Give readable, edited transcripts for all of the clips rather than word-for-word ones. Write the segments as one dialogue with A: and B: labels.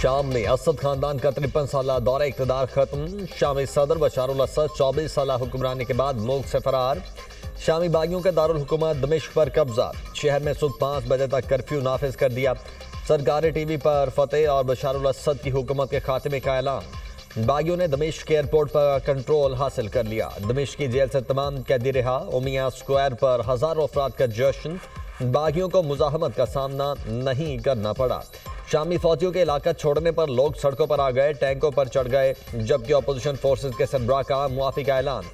A: शाम में असद खानदान का 53 साल दौरा इक़्तिदार खत्म। शामी सदर बशारुल असद 24 साल हुक्मरानी के बाद मुल्क से फरार। शामी बागियों का दारुल हुकूमत दमिश्क पर कब्जा। शहर में सुबह 5 बजे तक कर्फ्यू नाफिज कर दिया। सरकारी टीवी पर फतेह और बशारुल असद की हुकूमत के खात्मे का ऐलान। बागियों ने दमिश्क एयरपोर्ट पर कंट्रोल हासिल कर लिया। दमिश्क की जेल से तमाम कैदी रिहा। उमिया स्क्वायर पर हजारों अफराद का जश्न। बागियों को मुजाहमत का सामना नहीं करना पड़ा। शामी फौजियों के इलाका छोड़ने पर लोग सड़कों पर आ गए, टैंकों पर चढ़ गए, जबकि अपोजिशन फोर्सेज के सरबराह का मुआफी का ऐलान।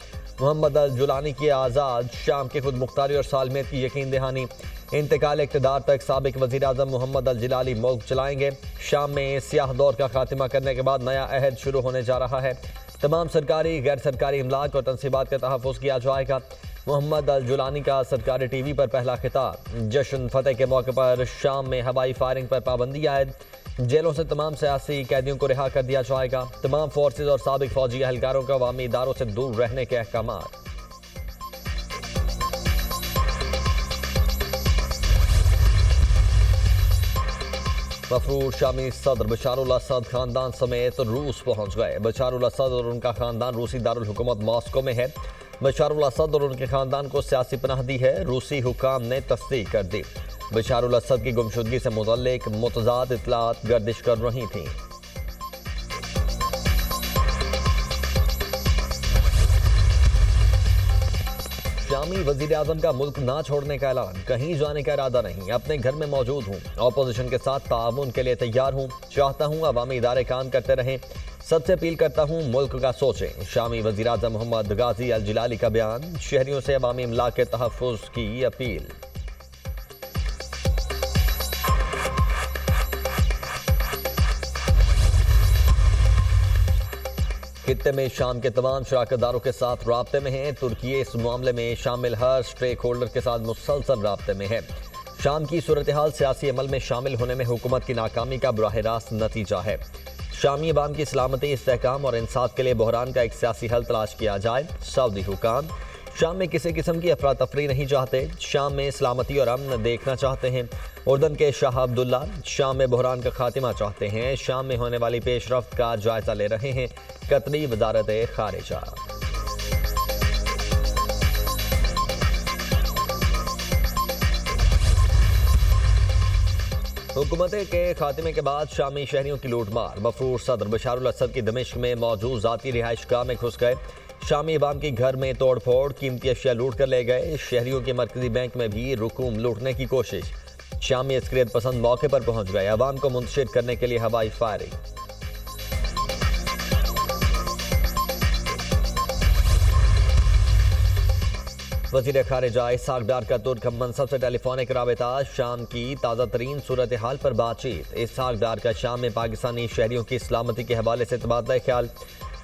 A: मोहम्मद अल जुलानी की आज़ाद। शाम की खुद मुख्तारी और सालमियत की यकीन दहानी। इंतकाल इक़्तिदार तक साबिक वज़ीर आज़म मोहम्मद अल जिलाली मुल्क चलाएंगे। शाम में सियाह दौर का खात्मा करने के बाद नया अहद शुरू होने जा रहा है। तमाम सरकारी गैर सरकारी इमलाक और तनसीबात का तहफ़्फ़ुज़ किया जाएगा। मोहम्मद अल जुलानी का सरकारी टीवी पर पहला खिताब। जश्न फतेह के मौके पर शाम में हवाई फायरिंग पर पाबंदी आयद। जेलों से तमाम सियासी कैदियों को रिहा कर दिया जाएगा। तमाम फोर्सेज और साबिक फौजी एहलकारों को अवामी इदारों से दूर रहने के अहकामात। मफरूर शामी सदर बशारुल असद खानदान समेत रूस पहुंच गए। बशारुल असद और उनका खानदान रूसी दारुल हुकूमत मॉस्को में है। बशारुल असद और उनके खानदान को सियासी पनाह दी है, रूसी हुकाम ने तस्दीक कर दी। बशारुल असद की गुमशुदगी से मुतल्लिक मुतजाद इत्तलात गर्दिश कर रही थी। शामी वजीर आजम का मुल्क ना छोड़ने का ऐलान। कहीं जाने का इरादा नहीं, अपने घर में मौजूद हूँ। अपोजिशन के साथ ताउन के लिए तैयार हूँ। चाहता हूँ अवामी इदारे काम करते रहें। सबसे अपील करता हूँ मुल्क का सोचें। शामी वजीर आजम मोहम्मद गाजी अल जिलाली का बयान। शहरियों से अवामी इमलाक के तहफ़्फ़ुज़ की अपील। खित्ते में शाम के तमाम शराकतदारों के साथ राब्ते में है। तुर्की इस मामले में शामिल हर स्टेक होल्डर के साथ मुसलसल राब्ते में है। शाम की सूरत हाल सियासी अमल में शामिल होने में हुकूमत की नाकामी का बराह रास्त नतीजा है। शामी अवाम की सलामती, इस्तेहकाम और इंसाफ के लिए बहरान का एक सियासी हल तलाश किया जाए। सऊदी हुकाम शाम में किसी किस्म की अफरा तफरी नहीं चाहते। शाम में सलामती और अमन देखना चाहते हैं। उर्दन के शाह अब्दुल्ला शाम में बहरान का खात्मा चाहते हैं। शाम में होने वाली पेशरफ्त का जायजा ले रहे हैं। कतरी वजारत खारिजा। हुकूमत के खात्मे के बाद शामी शहरियों की लूटमार। मफरूर सदर बशारुल असद की दमिश्क में मौजूद जाती रिहाइश गाह में घुस गए। शामी अवाम की घर में तोड़ फोड़, कीमती अशिया लूट कर ले गए। शहरियों के मरकजी बैंक में भी रुकूम लूटने की कोशिश। शामी अस्करियत पसंद मौके पर पहुंच गए। अवाम को मुंतशिर करने के लिए हवाई फायरिंग। वज़ीर खारिजा इसहाक डार का तुर्क मनसब से टेलीफोनिक राबता। शाम की ताज़ा तरीन सूरत हाल पर बातचीत। इसहाक डार का शाम में पाकिस्तानी शहरियों की सलामती के हवाले से तबादला ख्याल।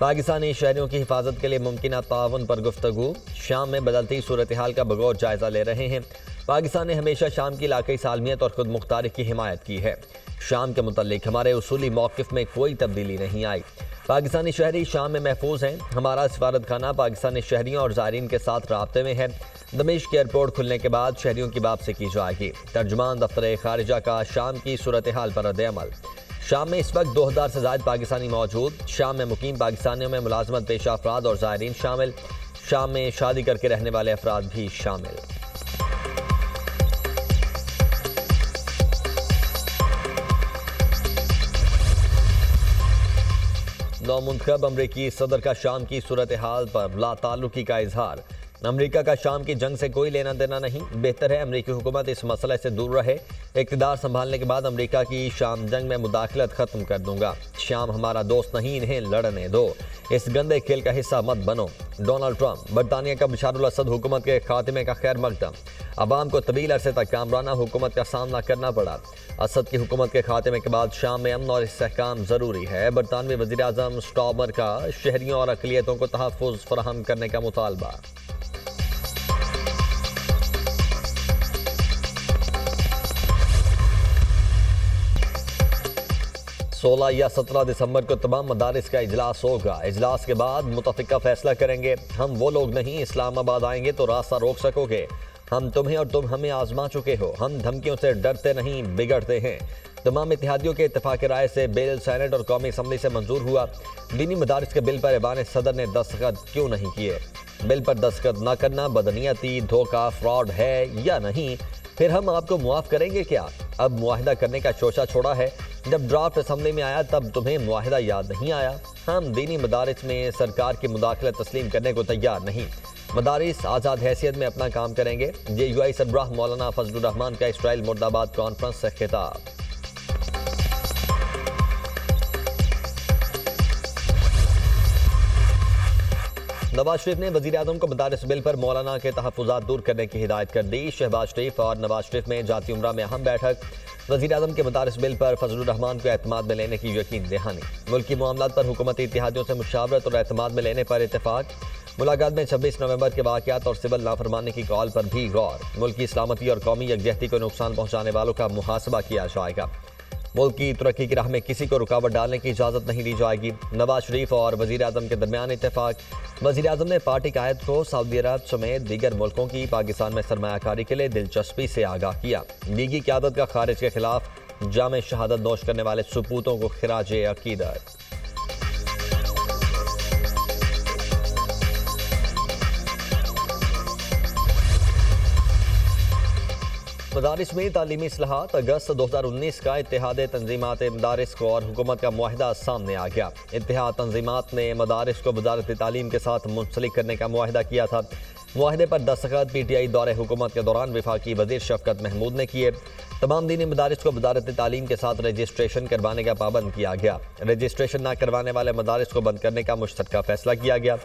A: पाकिस्तानी शहरियों की हिफाजत के लिए मुमकिन ताउन पर गुफ्तगू। शाम में बदलती सूरत हाल का बगौर जायजा ले रहे हैं। पाकिस्तान ने हमेशा शाम की इलाकाई सालमियत और खुद मुख्तारी की हिमायत की है। शाम के मुतल्लिक हमारे उसूली मौक़िफ़ में कोई तब्दीली नहीं आई। पाकिस्तानी शहरी शाम में महफूज हैं। हमारा सफारत खाना पाकिस्तानी शहरियों और ज़ायरीन के साथ राब्ते में है। दमिश्क एयरपोर्ट खुलने के बाद शहरियों की वापसी की जाएगी। तर्जुमान दफ्तर खारिजा का शाम की सूरत हाल पर रद्द-ए-अमल। शाम में इस वक्त 2000 से ज़ायद पाकिस्तानी मौजूद। शाम में मुकीम पाकिस्तानियों में मुलाजमत पेशा अफराद और ज़ायरीन शामिल। शाम में शादी करके रहने वाले अफराद भी शामिल। नौमुंतखब अमरीकी सदर का शाम की सूरत हाल पर लाताल्लुकी का इजहार। अमरीका का शाम की जंग से कोई लेना देना नहीं। बेहतर है अमरीकी हुकूमत इस मसले से दूर रहे। इक़्तिदार संभालने के बाद अमरीका की शाम जंग में मुदाखलत ख़त्म कर दूंगा। शाम हमारा दोस्त नहीं, इन्हें लड़ने दो। इस गंदे खेल का हिस्सा मत बनो। Donald Trump. बरतानिया का बशारुल असद हुकूमत के खात्मे का खैर मकदम। अवाम को तवील अरसे तक कामराना हुकूमत का सामना करना पड़ा। असद की हुकूमत के खात्मे के बाद शाम में अमन और इस्तेहकाम ज़रूरी है। बरतानवी वज़ीर आज़म स्टॉमर का शहरियों और अक़लियतों को तहफ़्फ़ुज़ फराहम करने का मुतालबा। 16 या 17 दिसंबर को तमाम मदारिस का इजलास होगा। इजलास के बाद मुतफ़िका फैसला करेंगे। हम वो लोग नहीं, इस्लामाबाद आएंगे तो रास्ता रोक सकोगे। हम तुम्हें और तुम हमें आजमा चुके हो। हम धमकियों से डरते नहीं, बिगड़ते हैं। तमाम इत्तेहादियों के इत्तेफाक राय से बिल सेनेट और कौमी असम्बली से मंजूर हुआ। दीनी मदारिस के बिल पर ऐवान सदर ने दस्तखत क्यों नहीं किए? बिल पर दस्तखत न करना बदनीयती, धोखा, फ्रॉड है या नहीं? फिर हम आपको मुआफ करेंगे क्या? अब मुआहिदा करने का शोशा छोड़ा है। जब ड्राफ्ट असम्बली में आया तब तुम्हें मुआहिदा याद नहीं आया। हम दीनी मदारिस में सरकार की मुदाखलत तस्लीम करने को तैयार नहीं। मदारिस आज़ाद हैसियत में अपना काम करेंगे। JUI सरबराह मौलाना फजलुर रहमान का इसराइल मुर्दाबाद कॉन्फ्रेंस से खिताब। नवाज शरीफ ने वजीर आजम को मदारिस बिल पर मौलाना के तहफ़्फ़ुज़ात दूर करने की हिदायत कर दी। शहबाज शरीफ और नवाज शरीफ में जाती उमरा में अहम बैठक। वजीर आजम के मदारिस बिल पर फजलुर रहमान को एतमाद में लेने की यकीन दहानी। मुल्की मामलात पर हुकूमती इत्तेहादियों से मुशावरत और एतमाद में लेने पर इत्तेफाक। मुलाकात में 26 नवंबर के वाक़यात और सिविल नाफरमानी की कॉल पर भी गौर। मुल्की सलामती और कौमी यकजहती को नुकसान पहुँचाने वालों का मुहासबा किया जाएगा। मुल्क की तरक्की की राह में किसी को रुकावट डालने की इजाज़त नहीं दी जाएगी। नवाज शरीफ और वज़ीर आज़म के दरमियान इत्तेफाक। वज़ीर आज़म ने पार्टी कायद को सऊदी अरब समेत दीगर मुल्कों की पाकिस्तान में सरमायाकारी के लिए दिलचस्पी से आगाह किया। लीगी क़यादत का खारिज के खिलाफ जामे शहादत नोश करने वाले सपूतों को खिराजे अकीदत। मदारिस में तालीमी इस्लाहात। अगस्त 2019 का इत्तेहाद तंजीमात मदारिस को और हुकूमत का मुआहिदा सामने आ गया। इत्तेहाद तंजीमात ने मदारिस को वजारत तालीम के साथ मुंसलिक करने का मुआहिदा किया था। मुआहिदे पर दस्तखत PTI दौरे हुकूमत के दौरान वफाकी वज़ीर शफकत महमूद ने किए। तमाम दीनी मदारिस को वजारत तालीम के साथ रजिस्ट्रेशन करवाने का पाबंद किया गया। रजिस्ट्रेशन न करवाने वाले मदारिस को बंद करने का मुश्तरका फैसला किया गया।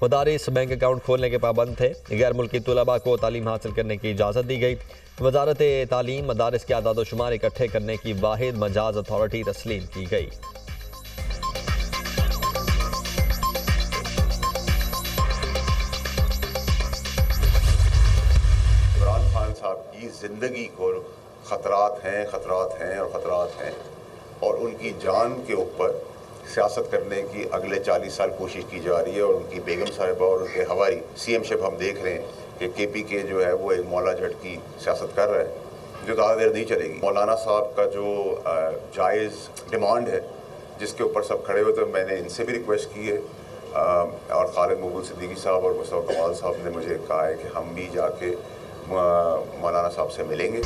A: मदारिस बैंक अकाउंट खोलने के पाबंद थे। गैर मुल्की तलबा को तालीम हासिल करने की इजाज़त दी गई। वजारत तालीम मदारिस के आदाद शुमार इकट्ठे करने की वाहिद मजाज अथॉरिटी तस्लीम की गई।
B: इमरान खान साहब की ज़िंदगी को ख़तरात हैं और उनकी जान के ऊपर सियासत करने की अगले 40 साल कोशिश की जा रही है। और उनकी बेगम साहिबा और उनके हवारी CM-शिप हम देख रहे हैं कि KPK जो है वो एक मौला जट की सियासत कर रहा है जो ज़्यादा देर नहीं चलेगी। मौलाना साहब का जो जायज़ डिमांड है जिसके ऊपर सब खड़े हुए, तो मैंने इनसे भी रिक्वेस्ट की है और खालिद मकबूल सिद्दीकी साहब और मुस्तफ़ा कमाल साहब ने मुझे कहा है कि हम भी जाके मौलाना साहब से मिलेंगे।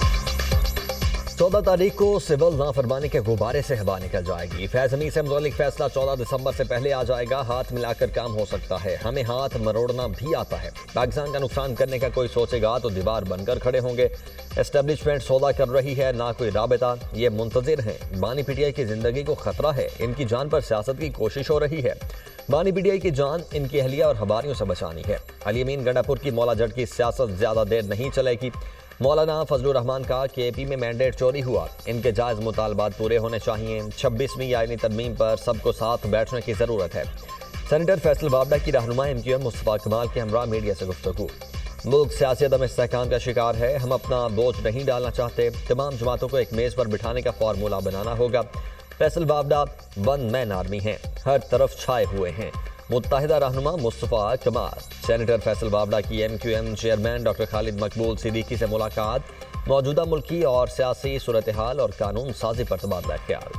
A: 14 तारीख को सिविल नाफरमानी के गुब्बारे से हवा निकल जाएगी। फैज़ हमीद से मुतालिक फैसला 14 दिसंबर से पहले आ जाएगा। हाथ मिलाकर काम हो सकता है। हमें हाथ मरोड़ना भी आता है। पाकिस्तान का नुकसान करने का कोई सोचेगा तो दीवार बनकर खड़े होंगे। एस्टेब्लिशमेंट सौदा कर रही है, ना कोई राबता। ये मुंतजिर हैं। बानी PTI की जिंदगी को खतरा है। इनकी जान पर सियासत की कोशिश हो रही है। बानी PTI की जान इनकी अहलिया और हवारियों से बचानी है। अली अमीन गंडापुर की मौला जट की सियासत ज्यादा देर नहीं चलेगी। मौलाना फजलुर रहमान का KP में मैंडेट चोरी हुआ। इनके जायज़ मुतालबात पूरे होने चाहिए। 26वीं आईनी तरमीम पर सबको साथ बैठने की ज़रूरत है। सेनेटर फैसल वाबडा की रहनुमा MQM मुस्तफ़ा कमाल के हमरा मीडिया से गुफ्तगू। मुल्क सियासी अदम इस्तेहकाम का शिकार है। हम अपना बोझ नहीं डालना चाहते। तमाम जमातों को एक मेज़ पर बिठाने का फार्मूला बनाना होगा। फैसल वाबडा वन मैन आर्मी हैं, हर तरफ छाए हुए हैं। मुत्तहिदा रहनुमा मुस्तफ़ा कमाल। सेनेटर फैसल वाबडा की MQM चेयरमैन डॉक्टर खालिद मकबूल सिद्दीकी से मुलाकात। मौजूदा मुल्की और सियासी सूरत हाल और कानून साजी पर तबादला ख्याल।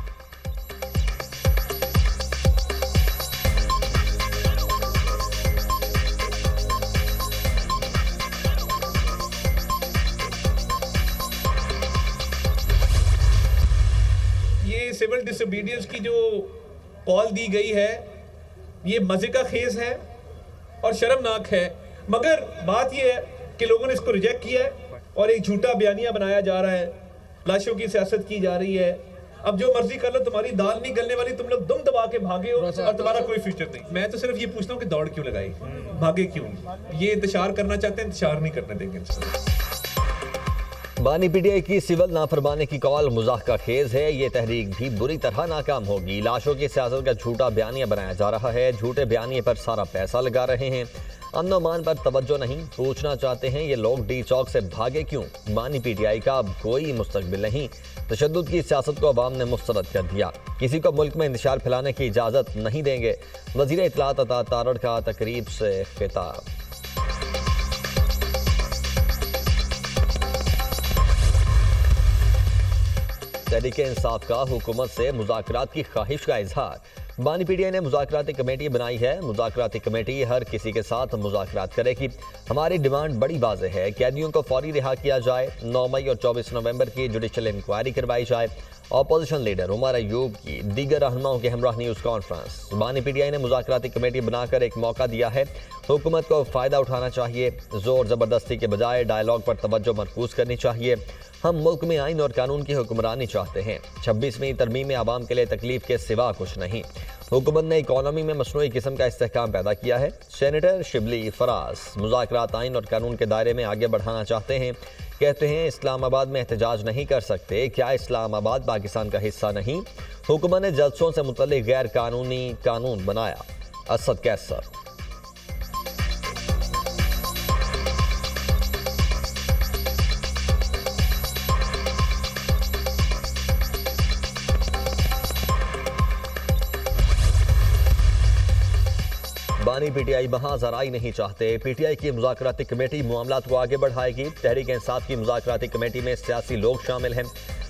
C: ये सिविल डिसोबीडियंस की जो कॉल दी गई है ये मजे का खेज है और शर्मनाक है। मगर बात यह है कि लोगों ने इसको रिजेक्ट किया है और एक झूठा बयानिया बनाया जा रहा है। लाशों की सियासत की जा रही है। अब जो मर्जी कर लो, तुम्हारी दाल नहीं गलने वाली। तुम लोग दुम दबा के भागे हो और तुम्हारा कोई फ्यूचर नहीं। मैं तो सिर्फ ये पूछता हूँ कि दौड़ क्यों लगाई, भागे क्यों? ये इंतशार करना चाहते हैं, इंतशार नहीं करने देंगे।
A: बानी PTI की सिविल नाफरमानी की कॉल मुज़ाह का खेज है। ये तहरीक भी बुरी तरह नाकाम होगी। लाशों की सियासत का झूठा बयानिया बनाया जा रहा है। झूठे बयानिए पर सारा पैसा लगा रहे हैं। अमन अमान पर तवज्जो नहीं। पूछना चाहते हैं ये लोग D चौक से भागे क्यों? बानी PTI का अब कोई मुस्तकबिल नहीं। तशद्दुद की सियासत को अवाम ने मुस्तरद कर दिया। किसी को मुल्क में इंतशार फैलाने की इजाज़त नहीं देंगे। वज़ीर इत्तलात अता तारड़ का तकरीब से खिताब। तहरीक इंसाफ का हुकूमत से मुज़ाकरात की ख्वाहिश का इजहार। बानी पीटीआई ने मुज़ाकराती कमेटी बनाई है। मुज़ाकराती कमेटी हर किसी के साथ मुज़ाकरात करेगी। हमारी डिमांड बड़ी वाज़ेह है, कैदियों को फौरी रिहा किया जाए, 9 मई और 24 नवंबर की जुडिशल इंक्वायरी करवाई जाए। ऑपोजिशन लीडर उमर अयूब की दीगर रहनुमाओं के हमरा न्यूज़ कॉन्फ्रेंस। बानी पीटीआई ने मुज़ाकराती कमेटी बनाकर एक मौका दिया है। हुकूमत को फ़ायदा उठाना चाहिए, ज़ोर ज़बरदस्ती के बजाय डायलॉग पर तवज्जो मरकूज़ करनी चाहिए। हम मुल्क में आइन और कानून की हुक्मरानी चाहते हैं। 26वीं तरमीम में आवाम के लिए तकलीफ के सिवा कुछ नहीं। हुकूमत ने इकॉनमी में मसनूई किस्म का इस्तेहकाम पैदा किया है। सेनेटर शिबली फराज मुज़ाकरात आइन और कानून के दायरे में आगे बढ़ाना चाहते हैं। कहते हैं इस्लामाबाद में एहतजाज नहीं कर सकते। क्या इस्लामाबाद पाकिस्तान का हिस्सा नहीं? हुकूमत ने जलसों से मुतल्लिक गैर कानूनी कानून बनाया। असद कैसर। बानी पीटीआई महाजराई नहीं चाहते। पीटीआई की मुज़ाकराती कमेटी मामलात को आगे बढ़ाएगी। तहरीक इंसाफ की मुज़ाकराती कमेटी में सियासी लोग शामिल हैं।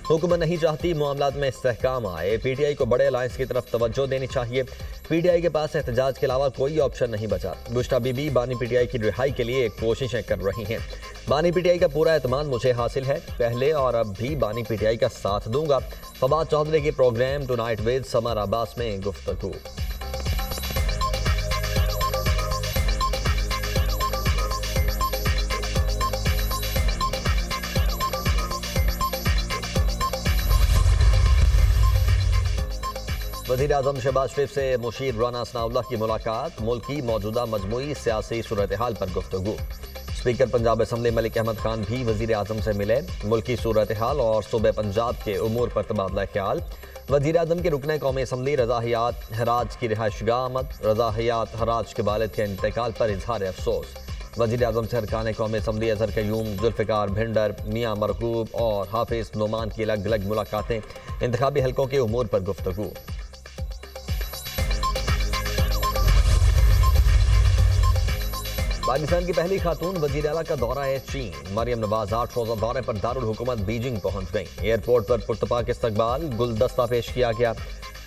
A: हुकूमत नहीं चाहती मामलात में इस्तेहकाम आए। पीटीआई को बड़े अलायंस की तरफ तवज्जो देनी चाहिए। पीटीआई के पास एहतजाज के अलावा कोई ऑप्शन नहीं बचा। गुश्ता बीबी बानी पीटीआई की रिहाई के लिए कोशिशें कर रही हैं। बानी पीटीआई का पूरा एतमाद मुझे हासिल है। पहले और अब भी बानी पीटीआई का साथ दूंगा। फवाद चौधरी के programme tonight with Samar Abbas में गुफ्तगू। वज़ीर आज़म शहबाज शरीफ से मुशीर राना सनाउल्लाह की मुलाकात। मुल्क की मौजूदा मजमूई सियासी सूरत हाल पर गुफ्तगू। स्पीकर पंजाब असम्बली मलिक अहमद खान भी वज़ीर आज़म से मिले। मुल्क की सूरत हाल और सूबे पंजाब के उमूर पर तबादला ख्याल। वज़ीर आज़म के रुकने कौमी असम्बली रज़ा हयात हराज की रिहाइशगाह आमद। रज़ा हयात हराज के वालिद के इंतकाल पर इजहार अफसोस। वज़ीर आज़म से अरकान कौमी असम्बली अजहर कयूम, जुल्फ़िकार भिंडर, मियाँ मरकूब और हाफिज़ नुमान की अलग अलग मुलाकातें। इंतखाबी हलकों के उमूर पर गुफ्तगू। पाकिस्तान की पहली खातून वज़ीर आला का दौरा है चीन। मरियम नवाज 8 रोज़ा दौरे पर दारुल हुकूमत बीजिंग पहुंच गई। एयरपोर्ट पर पुरतपाक इस्तकबाल, गुलदस्ता पेश किया गया।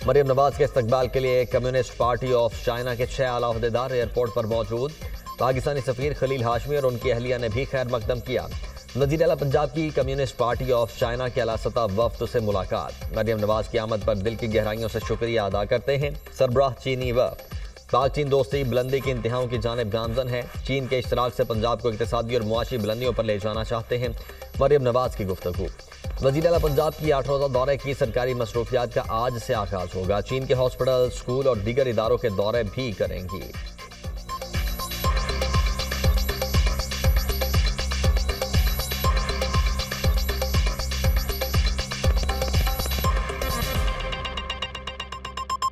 A: मरियम नवाज के इस्तकबाल के लिए कम्युनिस्ट पार्टी ऑफ चाइना के 6 आला ओहदेदार एयरपोर्ट पर मौजूद। पाकिस्तानी सफ़ीर खलील हाशमी और उनकी अहलिया ने भी खैर मकदम किया। वज़ीर आला पंजाब की कम्युनिस्ट पार्टी ऑफ चाइना के आला सतह वफ़द से मुलाकात। मरियम नवाज की आमद पर दिल की गहराइयों से शुक्रिया अदा करते हैं सरबराह चीनी वफ़द। पाक चीन दोस्ती बुलंदी की इंतहाओं की जानिब गामजन है। चीन के इश्तराक से पंजाब को इक़्तिसादी और मुआशी बुलंदियों पर ले जाना चाहते हैं। मरियम नवाज की गुफ्तगू। वज़ीर आला पंजाब की 8 रोज़ा दौरे की सरकारी मसरूफियात का आज से आगाज़ होगा। चीन के हॉस्पिटल, स्कूल और दीगर इदारों के दौरे भी करेंगी।